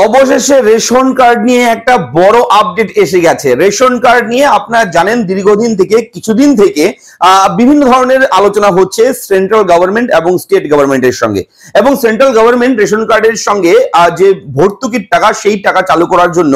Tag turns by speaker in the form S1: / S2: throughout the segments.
S1: অবশেষে ration card নিয়ে একটা বড় আপডেট এসে গেছে। রেশন কার্ড নিয়ে আপনারা জানেন দীর্ঘদিন থেকে কিছুদিন থেকে বিভিন্ন ধরনের আলোচনা হচ্ছে সেন্ট্রাল গভর্নমেন্ট এবং স্টেট গভর্নমেন্টের সঙ্গে, এবং সেন্ট্রাল গভর্নমেন্ট রেশন কার্ডের সঙ্গে যে ভর্তুকির টাকা সেই টাকা চালু করার জন্য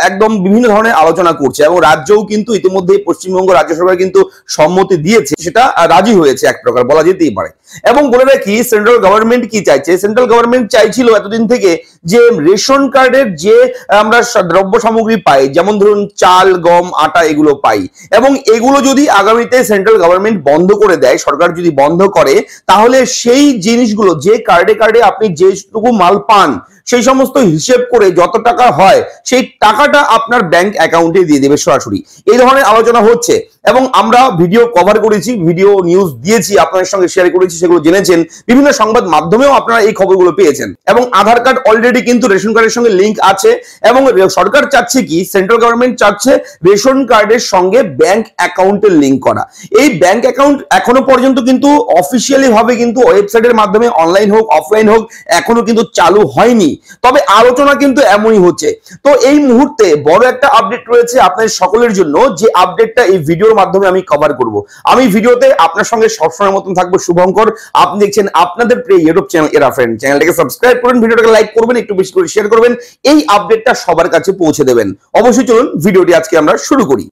S1: একদম বিভিন্ন ধরনের আলোচনা করছে, এবং রাজ্যও কিন্তু ইতিমধ্যে পশ্চিমবঙ্গ রাজ্য সরকার কিন্তু সম্মতি দিয়েছে, সেটা রাজি হয়েছে এক প্রকার বলা যেতেই পারে। এবং বলে রাখি সেন্ট্রাল গভর্নমেন্ট কি চাইছে। সেন্ট্রাল গভর্নমেন্ট চাইছিল এতদিন থেকে যে রেশন কার্ডের যে আমরা দ্রব্য সামগ্রী পাই, যেমন ধরুন চাল, গম, আটা, এগুলো পাই, এবং এগুলো যদি আগামীতে সেন্ট্রাল গভর্নমেন্ট বন্ধ করে দেয়, সরকার যদি বন্ধ করে, তাহলে সেই জিনিসগুলো যে কার্ডে কার্ডে আপনি যেটুকু মাল পান সেই সমস্ত হিসেব করে যত টাকা হয় সেই টাকাটা আপনার ব্যাংক অ্যাকাউন্টে দিয়ে দেবে সরাসরি। এই ধরনের আলোচনা হচ্ছে, এবং আমরা ভিডিও কভার করেছি, ভিডিও নিউজ দিয়েছি, আপনাদের সঙ্গে শেয়ার করেছি, সেগুলো জেনেছেন, বিভিন্ন সংবাদ মাধ্যমেও আপনারা এই খবরগুলো পেয়েছেন। এবং আধার কার্ড অলরেডি কিন্তু রেশন কার্ডের সঙ্গে লিঙ্ক আছে, এবং সরকার চাচ্ছে কি, সেন্ট্রাল গভর্নমেন্ট চাচ্ছে রেশন কার্ডের সঙ্গে ব্যাংক অ্যাকাউন্টের লিঙ্ক করা। এই ব্যাংক অ্যাকাউন্ট এখনো পর্যন্ত কিন্তু অফিসিয়ালি ভাবে কিন্তু ওয়েবসাইটের মাধ্যমে অনলাইন হোক অফলাইন হোক এখনো কিন্তু চালু হয়নি, তবে আলোচনা কিন্তু এমনই হচ্ছে। তো এই মুহূর্তে বড় একটা আপডেট রয়েছে আপনাদের সকলের জন্য, যে আপডেটটা এই ভিডিওর মাধ্যমে আমি কভার করব। আমি ভিডিওতে আপনার সঙ্গে সবসময় মতন থাকবো শুভঙ্কর। আপনি দেখছেন আপনাদের প্রিয় ইউটিউব চ্যানেল এরা ফ্রেন্ড। চ্যানেলটাকে সাবস্ক্রাইব করুন, ভিডিওটাকে লাইক করবেন, একটু বেশি করে শেয়ার করবেন, এই আপডেটটা সবার কাছে পৌঁছে দেবেন। অবশ্যই চলুন ভিডিওটি আজকে আমরা শুরু করি।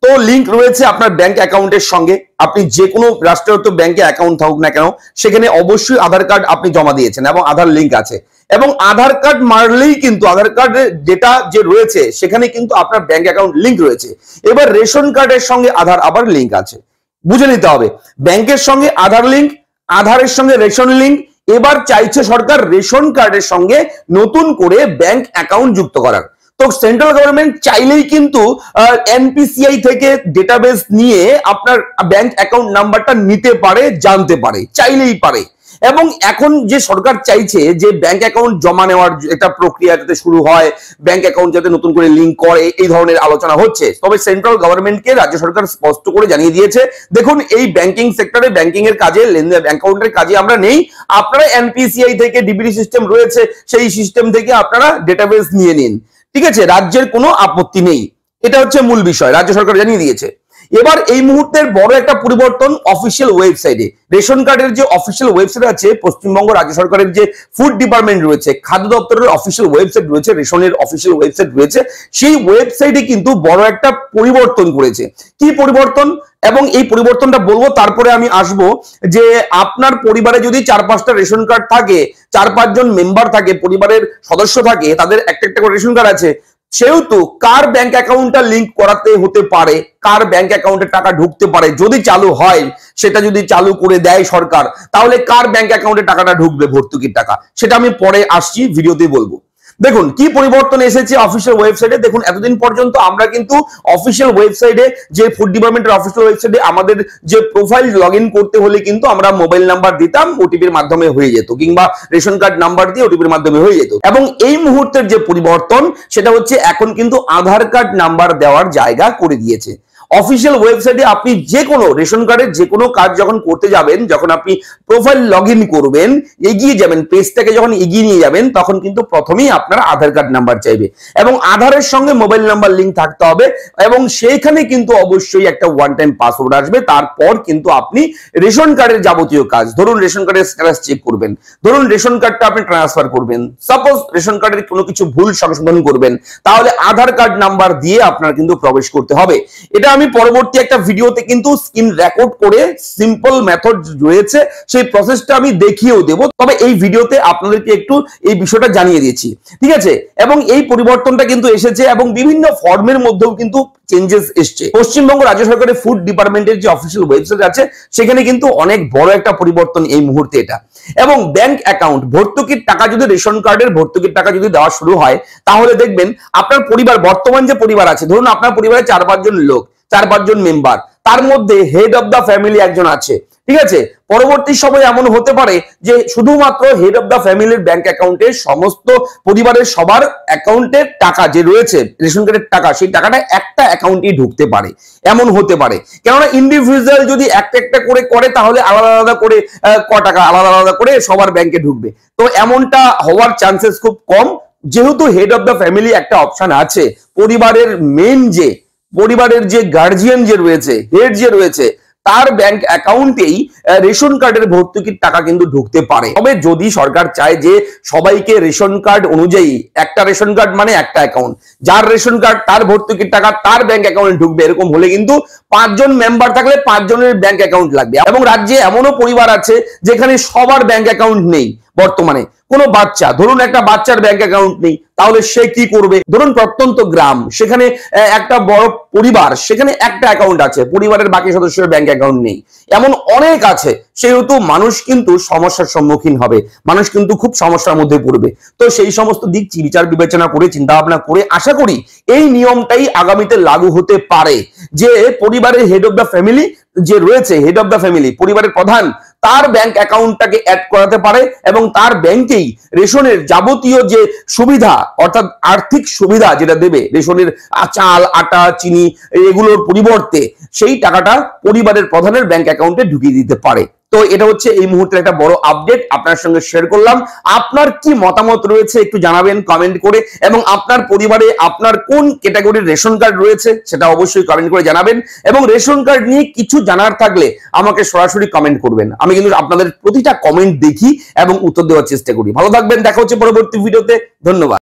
S1: তো লিংক রয়েছে আপনার ব্যাংক অ্যাকাউন্টের সঙ্গে। আপনি যে কোনো রাষ্ট্রায়ত্ত ব্যাংকে অ্যাকাউন্ট থাকুক না কেন, সেখানে অবশ্যই আধার কার্ড আপনি জমা দিয়েছেন এবং আধার লিংক আছে, এবং আধার কার্ড মারলেই কিন্তু আধার কার্ডের ডেটা যে রয়েছে সেখানে কিন্তু আপনার ব্যাংক অ্যাকাউন্ট লিংক রয়েছে। এবার রেশন কার্ডের সঙ্গে আধার আবার লিংক আছে, বুঝে নিতে হবে। ব্যাংকের সঙ্গে আধার লিংক, আধারের সঙ্গে রেশন লিংক, এবার চাইছে সরকার রেশন কার্ডের সঙ্গে নতুন করে ব্যাংক অ্যাকাউন্ট যুক্ত করার। তো সেন্ট্রাল গভর্নমেন্ট চাইলেই কিন্তু এনপিসিআই থেকে ডেটাবেস নিয়ে আপনার ব্যাংক অ্যাকাউন্ট নাম্বারটা নিতে পারে, জানতে পারে, চাইলেই পারে। এবং এখন যে সরকার চাইছে যে ব্যাংক অ্যাকাউন্ট জমা নেওয়ার একটা প্রক্রিয়া যাতে শুরু হয়, ব্যাংক অ্যাকাউন্ট যাতে নতুন করে লিংক করে, এই ধরনের আলোচনা হচ্ছে। তবে সেন্ট্রাল গভর্নমেন্টকে রাজ্য সরকার স্পষ্ট করে জানিয়ে দিয়েছে, দেখুন এই ব্যাংকিং সেক্টরে, ব্যাংকিং এর কাজে, লেনদেন অ্যাকাউন্টের কাজে আমরা নেই, আপনারা এনপিসিআই থেকে ডিবিটি সিস্টেম রয়েছে, সেই সিস্টেম থেকে আপনারা ডেটাবেস নিয়ে নিন, ঠিক আছে, রাজ্যের কোনো আপত্তি নেই। এটা হচ্ছে মূল বিষয়, রাজ্য সরকার জানিয়ে দিয়েছে। এবার এই মুহূর্তের বড় একটা পরিবর্তন অফিসিয়াল ওয়েবসাইটে, রেশন কার্ডের যে অফিসিয়াল ওয়েবসাইট আছে, পশ্চিমবঙ্গ রাজ্য সরকারের যে ফুড ডিপার্টমেন্ট রয়েছে, খাদ্য দপ্তরের অফিসিয়াল ওয়েবসাইট রয়েছে, রেশনের অফিসিয়াল ওয়েবসাইট রয়েছে, সেই ওয়েবসাইটে কিন্তু বড় একটা পরিবর্তন করেছে। কি পরিবর্তন, এবং এই পরিবর্তনটা বলবো, তারপরে আমি আসবো যে আপনার পরিবারে যদি 4-5টা রেশন কার্ড থাকে, 4-5 জন মেম্বার থাকে, পরিবারের সদস্য থাকে, তাদের একটা একটা করে রেশন কার্ড আছে, সেহেতু কার ব্যাংক অ্যাকাউন্টটা লিংক করাতে হতে পারে, কার ব্যাংক অ্যাকাউন্টে টাকা ঢুকতে পারে, যদি চালু হয়, সেটা যদি চালু করে দেয় সরকার, তাহলে কার ব্যাংক অ্যাকাউন্টে টাকাটা ঢুকবে, ভর্তুকির টাকা, সেটা আমি পরে আসছি, ভিডিওতে বলবো। দেখুন কি পরিবর্তন এসেছে অফিসিয়াল ওয়েবসাইটে। দেখুন এতদিন পর্যন্ত আমরা কিন্তু অফিসিয়াল ওয়েবসাইটে, যে ফুড ডিপার্টমেন্টের অফিসিয়াল ওয়েবসাইটে আমাদের যে প্রোফাইল লগ ইন করতে হলে কিন্তু আমরা মোবাইল নাম্বার দিতাম, ওটিপির মাধ্যমে হয়ে যেত, কিংবা রেশন কার্ড নাম্বার দিয়ে ওটিপির মাধ্যমে হয়ে যেত। এবং এই মুহূর্তের যে পরিবর্তন সেটা হচ্ছে এখন কিন্তু আধার কার্ড নাম্বার দেওয়ার জায়গা করে দিয়েছে অফিসিয়াল ওয়েবসাইটে। আপনি যে কোনো রেশন কার্ডের যে কোনো কাজ যখন করতে যাবেন, যখন আপনি প্রোফাইল লগ ইন করবেন, এগিয়ে যাবেন, পেজটাকে যখন এগিয়ে নিয়ে যাবেন, তখন কিন্তু প্রথমেই আপনার আধার কার্ড নাম্বার চাইবে, এবং আধারের সঙ্গে মোবাইল নাম্বার লিংক থাকতে হবে, এবং সেইখানে কিন্তু অবশ্যই একটা ওয়ান টাইম পাসওয়ার্ড আসবে। তারপর কিন্তু আপনি রেশন কার্ডের যাবতীয় কাজ, ধরুন রেশন কার্ডের স্ট্যাটাস চেক করবেন, ধরুন রেশন কার্ডটা আপনি ট্রান্সফার করবেন, সাপোজ রেশন কার্ডের কোনো কিছু ভুল সংশোধন করবেন, তাহলে আধার কার্ড নাম্বার দিয়ে আপনার কিন্তু প্রবেশ করতে হবে। এটা আমি পরবর্তী একটা ভিডিওতে কিন্তু স্ক্রিন রেকর্ড করে সিম্পল মেথড রয়েছে, সেই প্রসেসটা আমি দেখিয়েও দেব, তবে এই ভিডিওতে আপনাদেরকে একটু এই বিষয়টা জানিয়ে দিয়েছি, ঠিক আছে। এবং এই পরিবর্তনটা কিন্তু এসেছে, এবং বিভিন্ন ফর্মের মধ্যেও কিন্তু চেঞ্জেস এসছে। পশ্চিমবঙ্গ রাজ্য সরকারের ফুড ডিপার্টমেন্টের যে অফিসিয়াল ওয়েবসাইট আছে, সেখানে কিন্তু অনেক বড় একটা পরিবর্তন এই মুহূর্তে এটা। এবং ব্যাংক অ্যাকাউন্ট, ভর্তুকির টাকা যদি, রেশন কার্ডের ভর্তুকির টাকা যদি দেওয়া শুরু হয়, তাহলে দেখবেন আপনার পরিবার, বর্তমান যে পরিবার আছে, ধরুন আপনার পরিবারে 4-5 জন লোক, 4-5 জন মেম্বার, তার মধ্যে হেড অফ দ্য ফ্যামিলি একজন আছে, ঠিক আছে। পরবর্তী সময় এমন হতে পারে যে শুধুমাত্র হেড অফ দ্য ফ্যামিলির ব্যাংক অ্যাকাউন্টে সমস্ত পরিবারের সবার অ্যাকাউন্টের টাকা যে রয়েছে রেশন কার্ডের টাকা, সেই টাকাটা একটা অ্যাকাউন্টেই ঢুকতে পারে, এমন হতে পারে। কেননা ইন্ডিভিজুয়াল যদি একটা একটা করে করে তাহলে আলাদা আলাদা করে টাকা আলাদা আলাদা করে সবার ব্যাংকে ঢুকবে, তো এমনটা হওয়ার চান্সেস খুব কম। যেহেতু হেড অফ দ্য ফ্যামিলি একটা অপশন আছে, পরিবারের যে গার্জিয়ান যে রয়েছে, হেড যে রয়েছে, তার ব্যাংক অ্যাকাউন্টেই রেশন কার্ডের ভর্তুকির টাকা কিন্তু ঢুকতে পারে। তবে যদি সরকার চায় যে সবাইকে রেশন কার্ড অনুযায়ী, একটা রেশন কার্ড মানে একটা অ্যাকাউন্ট, যার রেশন কার্ড তার ভর্তুকির টাকা তার ব্যাংক অ্যাকাউন্টে ঢুকবে, এরকম হলে কিন্তু 5 জন মেম্বার থাকলে 5 জনের ব্যাংক অ্যাকাউন্ট লাগবে। এবং রাজ্যে এমনও পরিবার আছে যেখানে সবার ব্যাংক অ্যাকাউন্ট নেই। বর্তমানে কোনো বাচ্চা, ধরুন একটা বাচ্চার ব্যাংক অ্যাকাউন্ট নেই, তাহলে সে কি করবে? ধরুন প্রত্যন্ত গ্রাম, সেখানে একটা বড় পরিবার, সেখানে একটা অ্যাকাউন্ট আছে, পরিবারের বাকি সদস্যের ব্যাংক অ্যাকাউন্ট নেই, এমন অনেক আছে। সেহেতু মানুষ কিন্তু সমস্যার সম্মুখীন হবে, মানুষ কিন্তু খুব সমস্যার মধ্যে পড়বে। তো সেই সমস্ত দিক বিচার বিবেচনা করে, চিন্তা ভাবনা করে আশা করি এই নিয়মটাই আগামীতে লাগু হতে পারে, যে পরিবারের হেড অফ দ্য ফ্যামিলি যে রয়েছে, হেড অফ দ্য ফ্যামিলি পরিবারের প্রধান, তার ব্যাংক অ্যাকাউন্টটাকে অ্যাড করাতে পারে এবং তার ব্যাংকেই রেশনের যাবতীয় যে সুবিধা, অর্থাৎ আর্থিক সুবিধা যেটা দেবে, রেশনের চাল, আটা, চিনি এগুলোর পরিবর্তে সেই টাকাটা পরিবারের প্রধানের ব্যাংক অ্যাকাউন্টে ঢুকিয়ে দিতে পারে। তো এটা হচ্ছে এই মুহূর্তে একটা বড় আপডেট আপনার সঙ্গে শেয়ার করলাম। আপনার কি মতামত রয়েছে একটু জানাবেন কমেন্ট করে, এবং আপনার পরিবারে আপনার কোন ক্যাটাগরির রেশন কার্ড রয়েছে সেটা অবশ্যই কমেন্ট করে জানাবেন। এবং রেশন কার্ড নিয়ে কিছু জানার থাকলে আমাকে সরাসরি কমেন্ট করবেন, আমি কিন্তু আপনাদের প্রতিটা কমেন্ট দেখি এবং উত্তর দেওয়ার চেষ্টা করি। ভালো থাকবেন, দেখা হচ্ছে পরবর্তী ভিডিওতে। ধন্যবাদ।